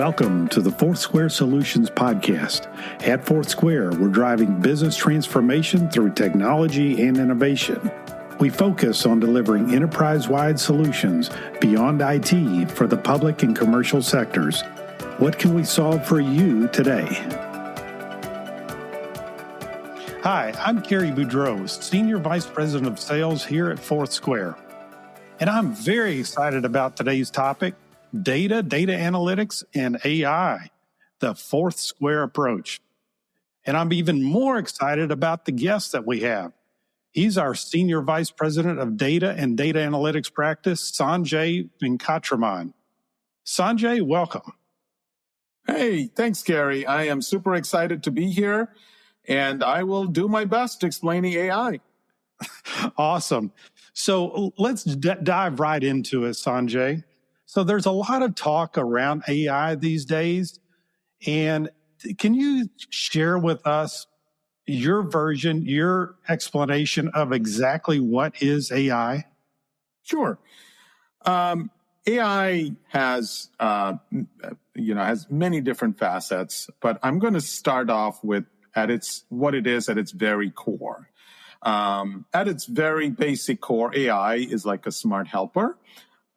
Welcome to the FourthSquare Solutions podcast. At FourthSquare, we're driving business transformation through technology and innovation. We focus on delivering enterprise-wide solutions beyond IT for the public and commercial sectors. What can we solve for you today? Hi, I'm Kerry Boudreaux, Senior Vice President of Sales here at FourthSquare. And I'm very excited about today's topic, data analytics, and AI, the FourthSquare approach. And I'm even more excited about the guest that we have. He's our Senior Vice President of Data and Data Analytics Practice, Sanjay Venkatraman. Sanjay, welcome. Hey, thanks, Kerry. I am super excited to be here, and I will do my best explaining AI. Awesome. So let's dive right into it, Sanjay. So there's a lot of talk around AI these days. And can you share with us your version, your explanation of exactly what is AI? Sure. AI has, has many different facets, but I'm going to start off with what it is at its very core. At its very basic core, AI is like a smart helper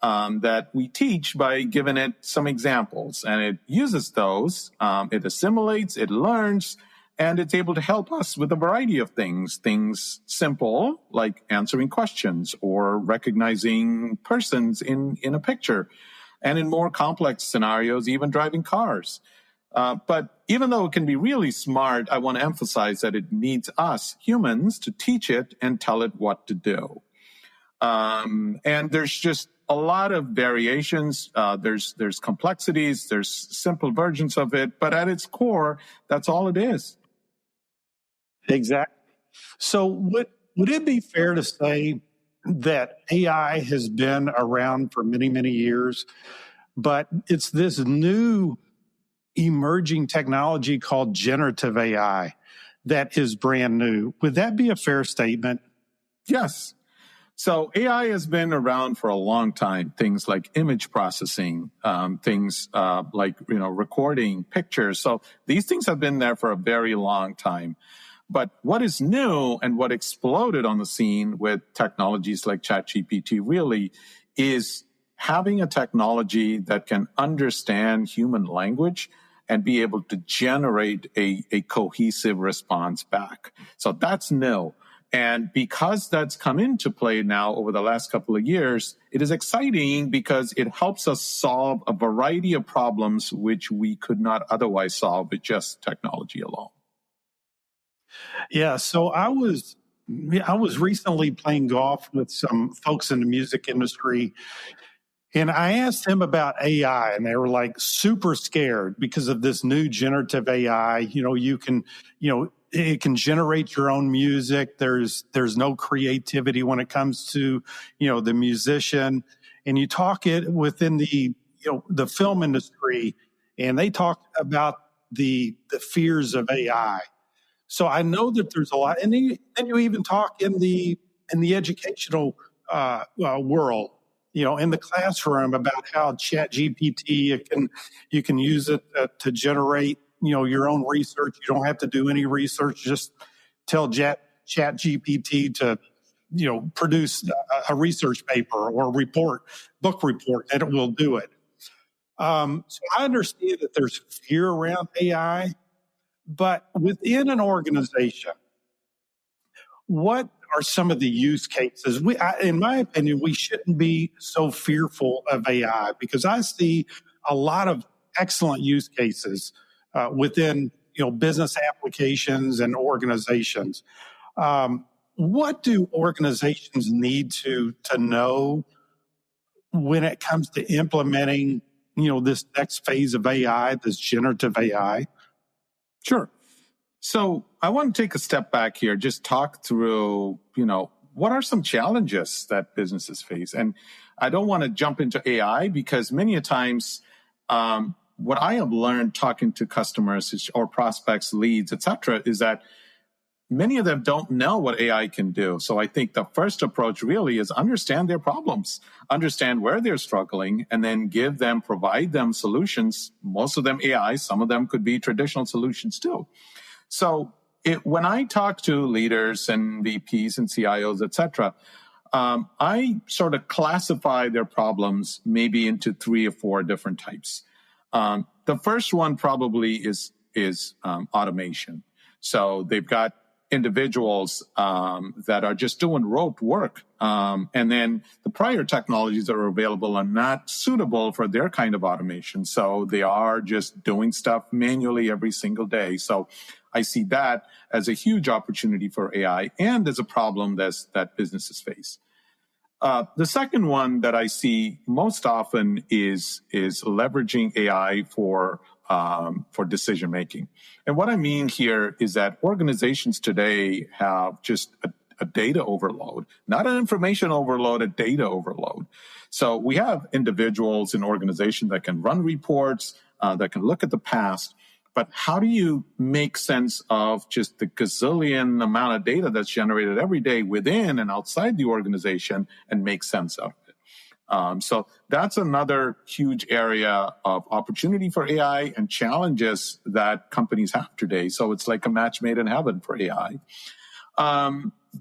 that we teach by giving it some examples, and it uses those. It assimilates, it learns, and it's able to help us with a variety of things. Things simple, like answering questions or recognizing persons in a picture, and in more complex scenarios, even driving cars. But even though it can be really smart, I want to emphasize that it needs us, humans, to teach it and tell it what to do. And there's just a lot of variations. There's complexities, there's simple versions of it, but at its core, that's all it is. Exactly. So would it be fair to say that AI has been around for many, many years, but it's this new emerging technology called generative AI that is brand new? Would that be a fair statement? Yes. So AI has been around for a long time. Things like image processing, things like recording pictures. So these things have been there for a very long time. But what is new and what exploded on the scene with technologies like ChatGPT really is having a technology that can understand human language and be able to generate a cohesive response back. So that's new. And because that's come into play now over the last couple of years, it is exciting because it helps us solve a variety of problems which we could not otherwise solve with just technology alone. Yeah, so I was recently playing golf with some folks in the music industry, and I asked them about AI, and they were like super scared because of this new generative AI. It can generate your own music. There's no creativity when it comes to, the musician. And you talk it within the film industry, and they talk about the fears of AI. So I know that there's a lot, and then you even talk in the educational world, in the classroom about how ChatGPT you can use it to generate your own research. You don't have to do any research. Just tell ChatGPT to produce a research paper or book report, and it will do it. So I understand that there's fear around AI. But within an organization, what are some of the use cases? In my opinion, we shouldn't be so fearful of AI because I see a lot of excellent use cases within business applications and organizations. What do organizations need to know when it comes to implementing this next phase of AI, this generative AI? Sure. So I want to take a step back here, just talk through, what are some challenges that businesses face? And I don't want to jump into AI because many a times, what I have learned talking to customers or prospects, leads, et cetera, is that many of them don't know what AI can do. So I think the first approach really is understand their problems, understand where they're struggling, and then provide them solutions. Most of them AI, some of them could be traditional solutions too. So when I talk to leaders and VPs and CIOs, et cetera, I sort of classify their problems maybe into 3 or 4 different types. The first one probably is automation. So they've got individuals that are just doing rote work, and then the prior technologies that are available are not suitable for their kind of automation. So they are just doing stuff manually every single day. So I see that as a huge opportunity for AI and as a problem that businesses face. The second one that I see most often is leveraging AI for decision making. And what I mean here is that organizations today have just a data overload, not an information overload, a data overload. So we have individuals in organizations that can run reports, that can look at the past, but how do you make sense of just the gazillion amount of data that's generated every day within and outside the organization and make sense of it? So that's another huge area of opportunity for AI and challenges that companies have today. So it's like a match made in heaven for AI.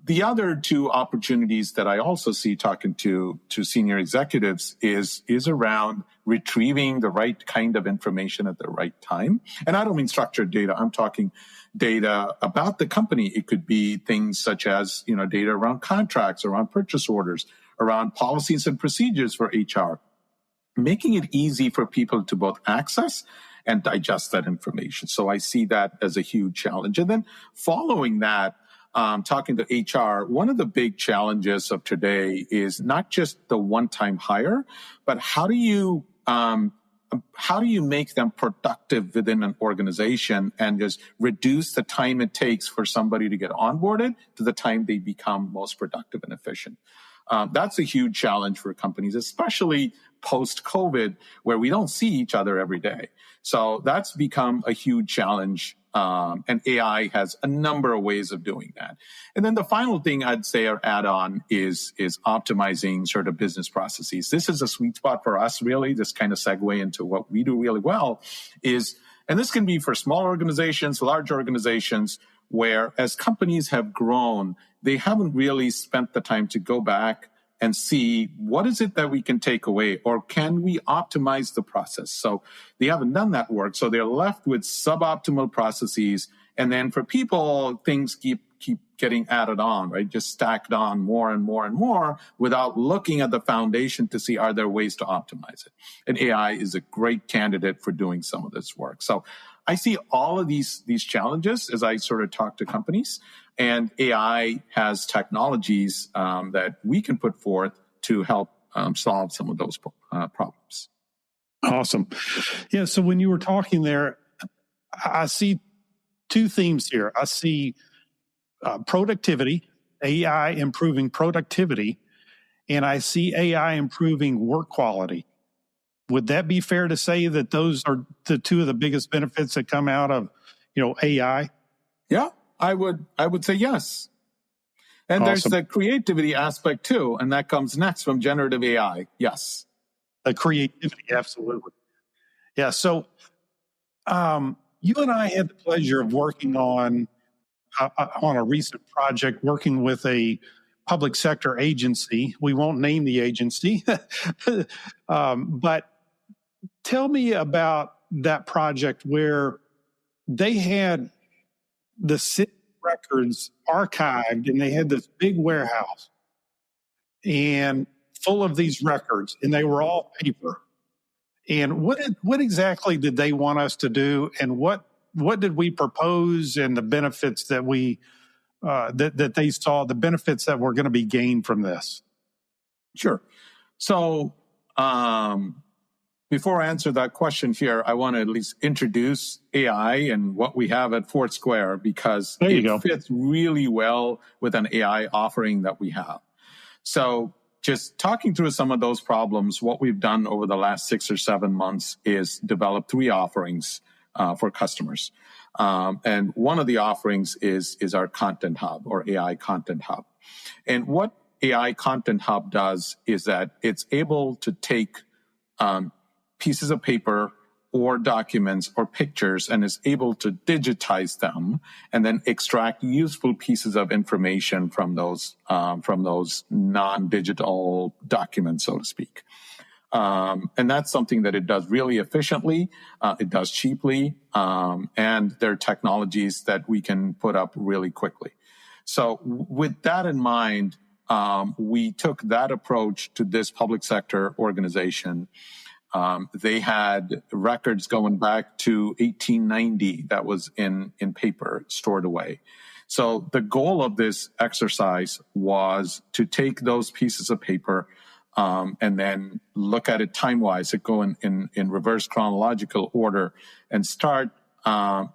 The other 2 opportunities that I also see talking to senior executives is around retrieving the right kind of information at the right time. And I don't mean structured data. I'm talking data about the company. It could be things such as, data around contracts, around purchase orders, around policies and procedures for HR, making it easy for people to both access and digest that information. So I see that as a huge challenge. And then following that, talking to HR, one of the big challenges of today is not just the one-time hire, but how do you make them productive within an organization and just reduce the time it takes for somebody to get onboarded to the time they become most productive and efficient? That's a huge challenge for companies, especially post-COVID, where we don't see each other every day. So that's become a huge challenge. And AI has a number of ways of doing that. And then the final thing I'd say or add on is optimizing sort of business processes. This is a sweet spot for us, really. This kind of segue into what we do really well and this can be for small organizations, large organizations, where as companies have grown, they haven't really spent the time to go back and see what is it that we can take away, or can we optimize the process? So they haven't done that work. So they're left with suboptimal processes. And then for people, things keep getting added on, right? Just stacked on more and more and more without looking at the foundation to see, are there ways to optimize it? And AI is a great candidate for doing some of this work. So I see all of these challenges as I sort of talk to companies, and AI has technologies that we can put forth to help solve some of those problems. Awesome. Yeah, so when you were talking there, I see 2 themes here. I see productivity, AI improving productivity, and I see AI improving work quality. Would that be fair to say that those are the 2 of the biggest benefits that come out of, AI? Yeah, I would say yes. And Awesome. There's the creativity aspect too, and that comes next from generative AI. Yes. The creativity, absolutely. Yeah, so you and I had the pleasure of working on a recent project, working with a public sector agency. We won't name the agency, but tell me about that project where they had the city records archived, and they had this big warehouse and full of these records, and they were all paper. And what exactly did they want us to do, and what did we propose, and the benefits that we that they saw, the benefits that were going to be gained from this? Sure. So before I answer that question here, I want to at least introduce AI and what we have at FourthSquare, because it fits really well with an AI offering that we have. So just talking through some of those problems, what we've done over the last 6 or 7 months is develop 3 offerings for customers. And one of the offerings is our Content Hub or AI Content Hub. And what AI Content Hub does is that it's able to take pieces of paper or documents or pictures and is able to digitize them and then extract useful pieces of information from those non-digital documents, so to speak. And that's something that it does really efficiently. It does cheaply. And there are technologies that we can put up really quickly. So with that in mind, we took that approach to this public sector organization. They had records going back to 1890 that was in paper stored away. So the goal of this exercise was to take those pieces of paper and then look at it time-wise, go in reverse chronological order and start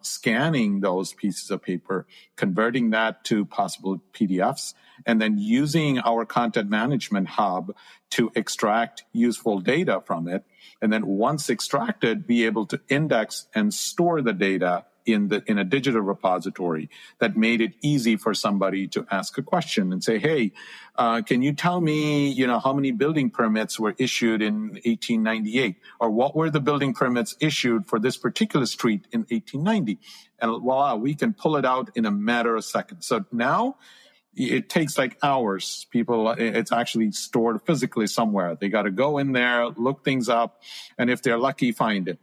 scanning those pieces of paper, converting that to possible PDFs, and then using our content management hub to extract useful data from it. And then once extracted, be able to index and store the data in a digital repository that made it easy for somebody to ask a question and say, hey, can you tell me, how many building permits were issued in 1898? Or what were the building permits issued for this particular street in 1890? And voila, we can pull it out in a matter of seconds. So now it takes like hours. It's actually stored physically somewhere. They got to go in there, look things up, and if they're lucky, find it.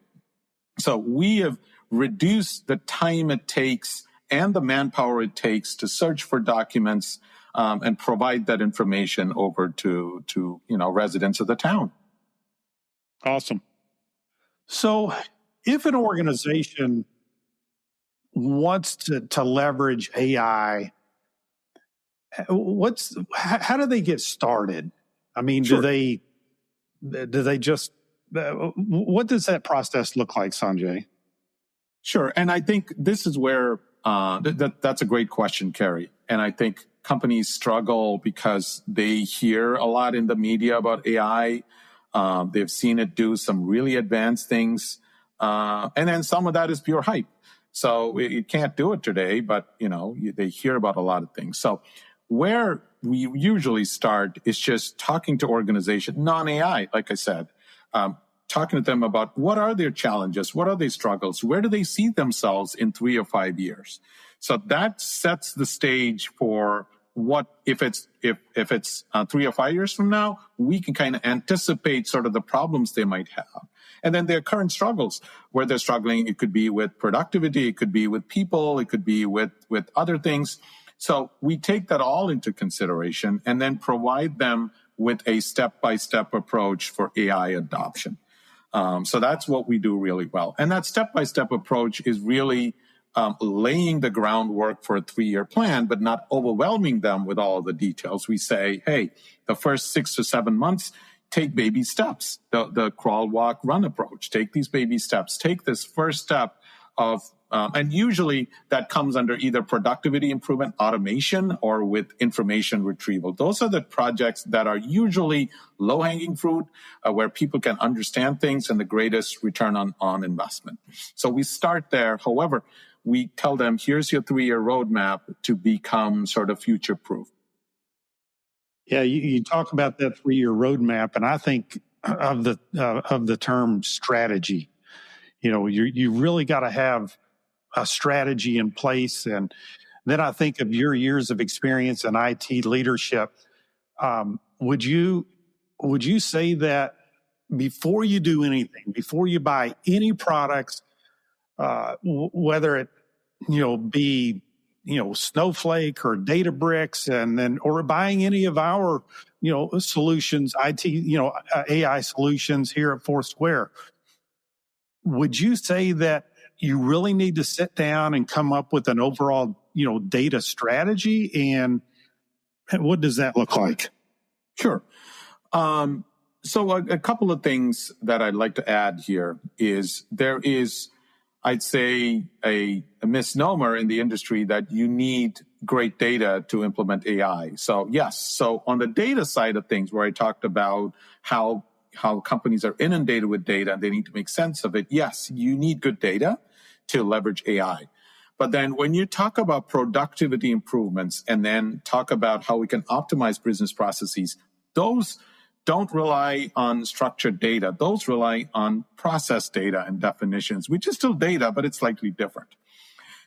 So we have reduced the time it takes and the manpower it takes to search for documents and provide that information over to residents of the town. Awesome. So if an organization wants to leverage AI, how do they get started? I mean, Sure. do they just, what does that process look like, Sanjay? Sure. And I think this is where, that's a great question, Kerry. And I think companies struggle because they hear a lot in the media about AI. They've seen it do some really advanced things. And then some of that is pure hype. So it can't do it today, but, they hear about a lot of things. So where we usually start is just talking to organizations, non-AI, like I said, talking to them about what are their challenges, what are their struggles, where do they see themselves in 3 or 5 years. So that sets the stage for what if it's 3 or 5 years from now, we can kind of anticipate sort of the problems they might have. And then their current struggles, where they're struggling, it could be with productivity, it could be with people, it could be with other things. So we take that all into consideration and then provide them with a step-by-step approach for AI adoption. So that's what we do really well. And that step-by-step approach is really laying the groundwork for a 3-year plan, but not overwhelming them with all of the details. We say, hey, the first 6 to 7 months, take baby steps, the crawl, walk, run approach. Take these baby steps. Take this first step of and usually that comes under either productivity improvement, automation, or with information retrieval. Those are the projects that are usually low-hanging fruit, where people can understand things and the greatest return on investment. So we start there. However, we tell them, here's your 3-year roadmap to become sort of future-proof. Yeah, you talk about that 3-year roadmap, and I think of the term strategy. You really got to have a strategy in place. And then I think of your years of experience in IT leadership. Would you say that before you do anything, before you buy any products, whether it be Snowflake or Databricks, or buying any of our solutions, IT AI solutions here at FourthSquare, would you say that you really need to sit down and come up with an overall, data strategy? And what does that look like? Sure. So a couple of things that I'd like to add here is there is, I'd say, a misnomer in the industry that you need great data to implement AI. So yes. So on the data side of things, where I talked about how companies are inundated with data and they need to make sense of it. Yes, you need good data to leverage AI. But then when you talk about productivity improvements and then talk about how we can optimize business processes, those don't rely on structured data. Those rely on process data and definitions, which is still data, but it's slightly different.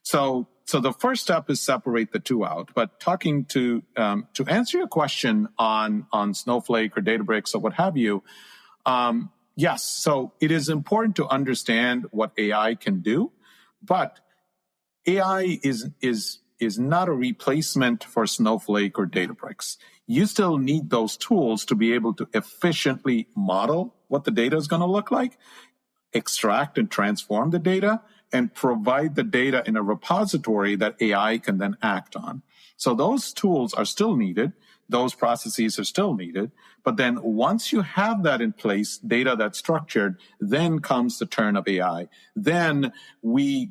So the first step is separate the two out. But talking to answer your question on Snowflake or Databricks or what have you, yes. So it is important to understand what AI can do, but AI is not a replacement for Snowflake or Databricks. You still need those tools to be able to efficiently model what the data is going to look like, extract and transform the data, and provide the data in a repository that AI can then act on. So those tools are still needed. Those processes are still needed. But then once you have that in place, data that's structured, then comes the turn of AI. Then we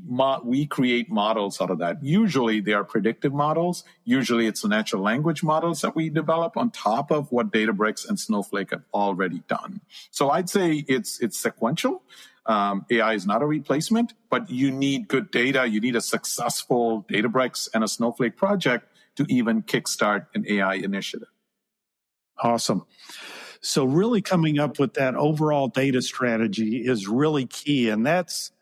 create models out of that. Usually they are predictive models. Usually it's the natural language models that we develop on top of what Databricks and Snowflake have already done. So I'd say it's sequential. AI is not a replacement, but you need good data. You need a successful Databricks and a Snowflake project to even kickstart an AI initiative. Awesome. So really coming up with that overall data strategy is really key. And that's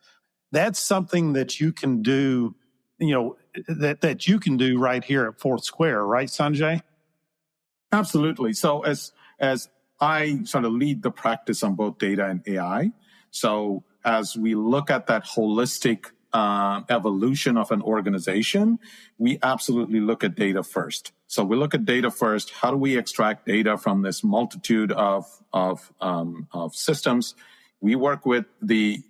something that you can do, that you can do right here at FourthSquare, right, Sanjay? Absolutely. So as I sort of lead the practice on both data and AI, so as we look at that holistic evolution of an organization, we absolutely look at data first. So we look at data first. How do we extract data from this multitude of systems? We work with the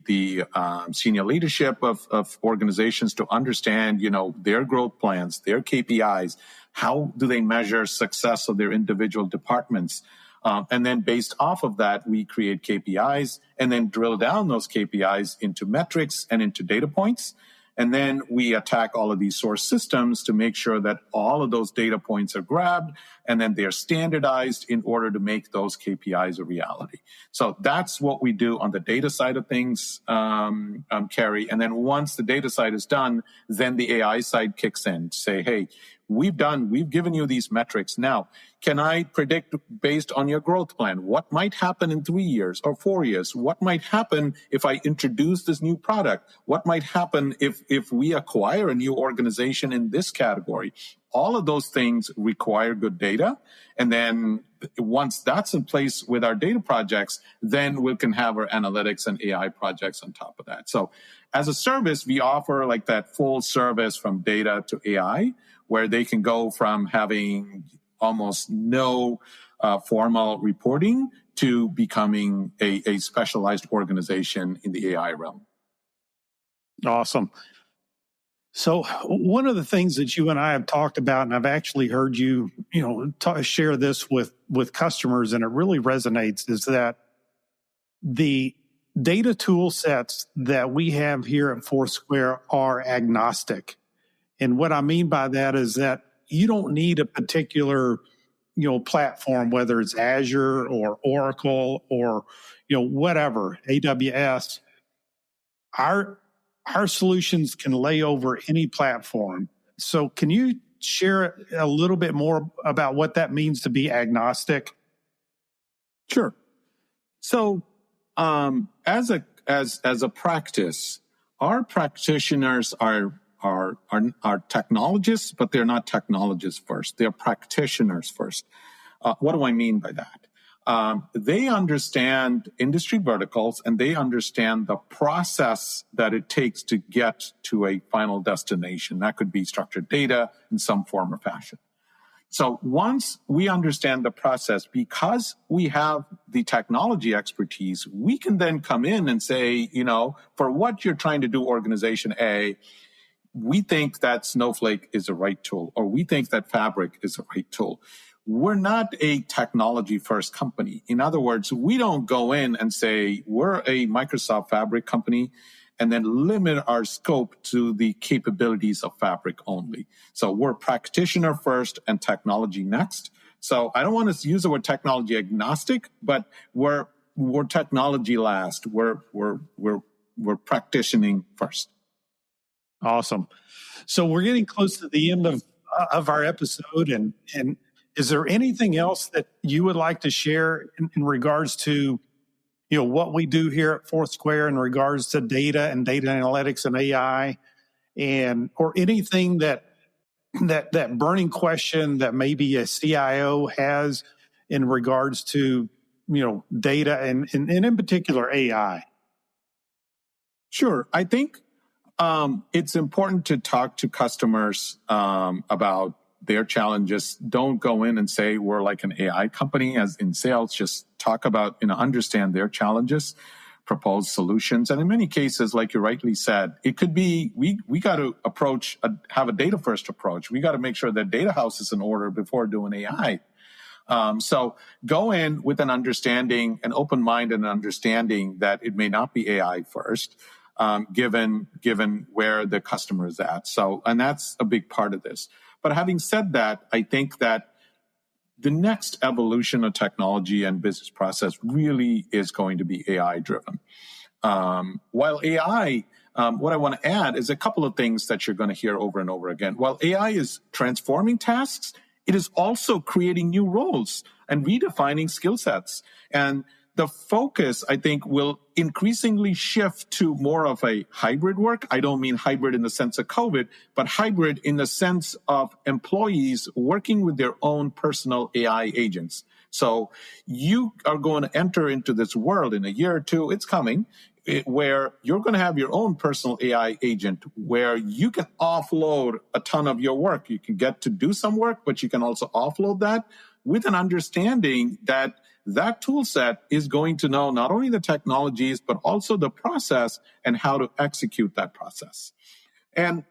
senior leadership of organizations to understand, their growth plans, their KPIs. How do they measure success of their individual departments? And then based off of that, we create KPIs and then drill down those KPIs into metrics and into data points. And then we attack all of these source systems to make sure that all of those data points are grabbed and then they're standardized in order to make those KPIs a reality. So that's what we do on the data side of things, Kerry. And then once the data side is done, then the AI side kicks in to say, hey, we've given you these metrics. Now, can I predict based on your growth plan what might happen in 3 years or 4 years? What might happen if I introduce this new product? What might happen if we acquire a new organization in this category? All of those things require good data. And then once that's in place with our data projects, then we can have our analytics and AI projects on top of that. So as a service, we offer like that full service from data to AI, where they can go from having almost no formal reporting to becoming a specialized organization in the AI realm. Awesome. So one of the things that you and I have talked about, and I've actually heard you, share this with customers, and it really resonates, is that the data tool sets that we have here at FourthSquare are agnostic. And what I mean by that is that you don't need a particular, platform, whether it's Azure or Oracle or, whatever, AWS. Our solutions can lay over any platform. So can you share a little bit more about what that means to be agnostic? Sure. So as a practice, our practitioners are technologists, but they're not technologists first. They're practitioners first. What do I mean by that? They understand industry verticals and they understand the process that it takes to get to a final destination. That could be structured data in some form or fashion. So once we understand the process, because we have the technology expertise, we can then come in and say, for what you're trying to do, organization A, we think that Snowflake is the right tool, or we think that Fabric is the right tool. We're not a technology first company. In other words, we don't go in and say we're a Microsoft Fabric company and then limit our scope to the capabilities of Fabric only. So we're practitioner first and technology next. So I don't want to use the word technology agnostic, but we're technology last. We're practicing first. Awesome. So we're getting close to the end of our episode, and is there anything else that you would like to share in regards to what we do here at FourthSquare in regards to data and data analytics and AI, or anything that burning question that maybe a CIO has in regards to data and in particular AI? Sure. I think it's important to talk to customers about their challenges. Don't go in and say we're like an AI company as in sales. Just talk about, understand their challenges, propose solutions. And in many cases, like you rightly said, it could be we got to have a data first approach. We got to make sure that data house is in order before doing AI. So go in with an understanding, an open mind and an understanding that it may not be AI first, given where the customer is at. So, and that's a big part of this. But having said that, I think that the next evolution of technology and business process really is going to be AI driven. While AI, what I want to add is a couple of things that you're going to hear over and over again. While AI is transforming tasks, it is also creating new roles and redefining skill sets. And the focus, I think, will increasingly shift to more of a hybrid work. I don't mean hybrid in the sense of COVID, but hybrid in the sense of employees working with their own personal AI agents. So you are going to enter into this world in a year or two, it's coming, where you're going to have your own personal AI agent where you can offload a ton of your work. You can get to do some work, but you can also offload that with an understanding that that tool set is going to know not only the technologies, but also the process and how to execute that process. And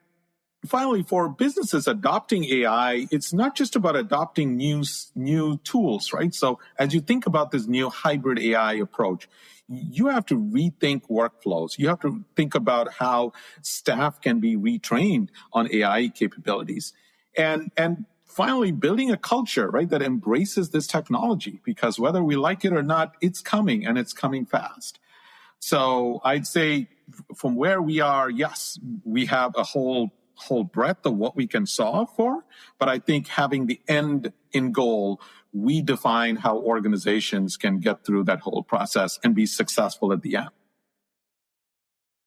finally, for businesses adopting AI, it's not just about adopting new tools, right? So as you think about this new hybrid AI approach, you have to rethink workflows. You have to think about how staff can be retrained on AI capabilities. And finally, building a culture, right, that embraces this technology, because whether we like it or not, it's coming and it's coming fast. So I'd say from where we are, yes, we have a whole breadth of what we can solve for, but I think having the end in goal, we define how organizations can get through that whole process and be successful at the end.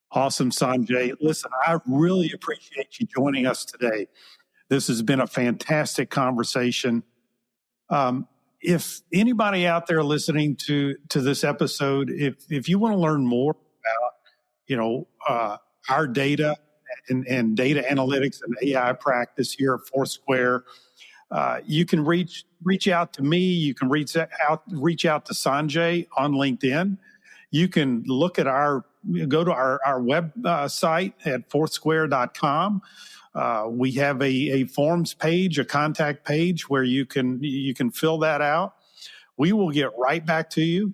Awesome, Sanjay. Listen, I really appreciate you joining us today. This has been a fantastic conversation. If anybody out there listening to this episode, if you want to learn more about, our data and data analytics and AI practice here at FourthSquare, you can reach out to me. You can reach out to Sanjay on LinkedIn. You can go to our website at FourthSquare.com. We have a forms page, a contact page where you can fill that out. We will get right back to you.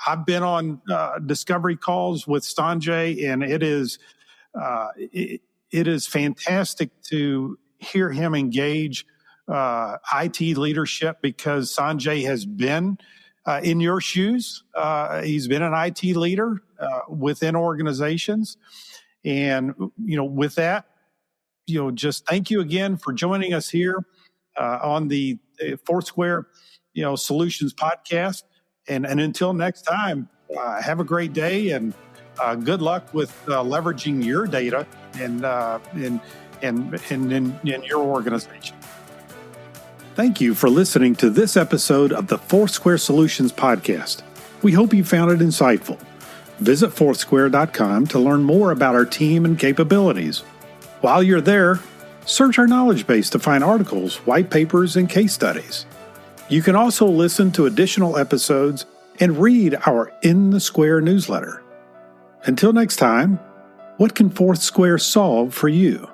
I've been on discovery calls with Sanjay, and it is fantastic to hear him engage IT leadership, because Sanjay has been in your shoes. He's been an IT leader within organizations, and with that. Just thank you again for joining us here on the FourthSquare, Solutions podcast. And until next time, have a great day, and good luck with leveraging your data and in your organization. Thank you for listening to this episode of the FourthSquare Solutions podcast. We hope you found it insightful. Visit FourthSquare.com to learn more about our team and capabilities. While you're there, search our knowledge base to find articles, white papers, and case studies. You can also listen to additional episodes and read our In the Square newsletter. Until next time, what can FourthSquare solve for you?